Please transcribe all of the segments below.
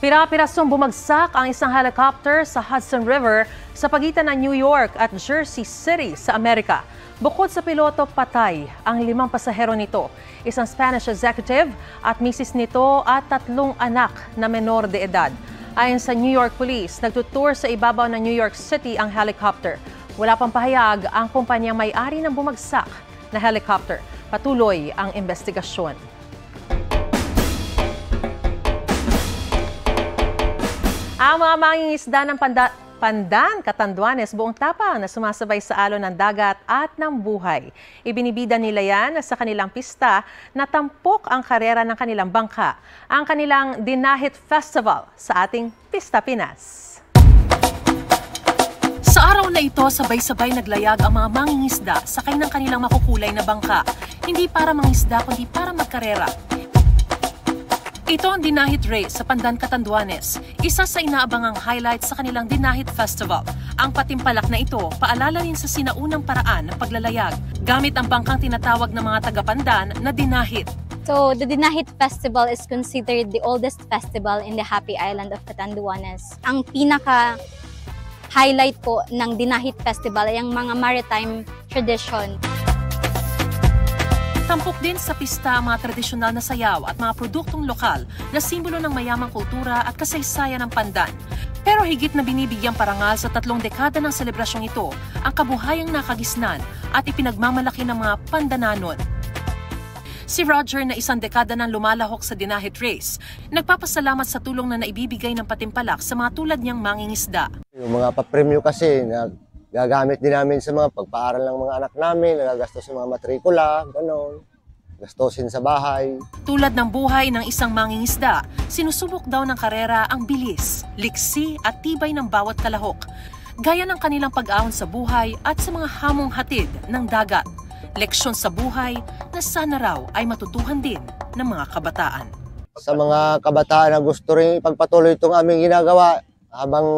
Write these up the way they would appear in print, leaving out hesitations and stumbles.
Pira-pirasong bumagsak ang isang helicopter sa Hudson River sa pagitan ng New York at Jersey City sa Amerika. Bukod sa piloto, patay ang 5 pasahero nito, isang Spanish executive at misis nito at 3 anak na menor de edad. Ayon sa New York Police, nagtutour sa ibabaw ng New York City ang helicopter. Wala pang pahayag ang kumpanyang may-ari ng bumagsak na helicopter. Patuloy ang investigasyon. Ang mga mangingisda ng Pandan, Catanduanes, buong tapang na sumasabay sa alon ng dagat at ng buhay. Ibinibida nila yan sa kanilang pista na tampok ang karera ng kanilang bangka, ang kanilang Dinahit Festival sa ating Pista Pinas. Sa araw na ito, sabay-sabay naglayag ang mga mangingisda sakay ng kanilang makukulay na bangka. Hindi para mangisda, kundi para magkarera. Ito ang Dinahit Race sa Pandan, Catanduanes, isa sa inaabangang highlight sa kanilang Dinahit Festival. Ang patimpalak na ito, paalala rin sa sinaunang paraan ng paglalayag, gamit ang bangkang tinatawag ng mga taga-Pandan na Dinahit. So, the Dinahit Festival is considered the oldest festival in the Happy Island of Catanduanes. Ang pinaka-highlight po ng Dinahit Festival ay ang mga maritime tradition. Tampok din sa pista ang mga tradisyonal na sayaw at mga produktong lokal na simbolo ng mayamang kultura at kasaysayan ng Pandan. Pero higit na binibigyang parangal sa 3 dekada ng selebrasyong ito ang kabuhayang nakagisnan at ipinagmamalaki ng mga Pandananon. Si Roger na 1 dekada nang lumalahok sa Dinahit Race, nagpapasalamat sa tulong na naibibigay ng patimpalak sa mga tulad niyang mangingisda. Yung mga papremyo kasi gagamit din namin sa mga pagpaaral ng mga anak namin, nagagastos sa mga matrikula, gano'n, gastosin sa bahay. Tulad ng buhay ng isang mangingisda, sinusubok daw ng karera ang bilis, liksi at tibay ng bawat kalahok, gaya ng kanilang pag-ahon sa buhay at sa mga hamong hatid ng dagat. Leksyon sa buhay na sana raw ay matutuhan din ng mga kabataan. Sa mga kabataan na gusto rin ipagpatuloy itong aming ginagawa, habang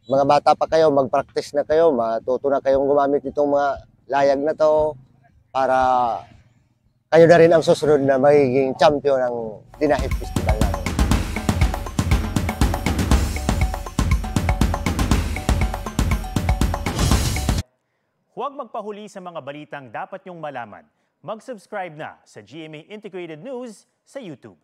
mga bata pa kayo, mag-practice na kayo, matuto na kayong gumamit itong mga layag na to para kayo na rin ang susunod na magiging champion ng Dinahit Festival natin. Huwag magpahuli sa mga balitang dapat niyong malaman. Mag-subscribe na sa GMA Integrated News sa YouTube.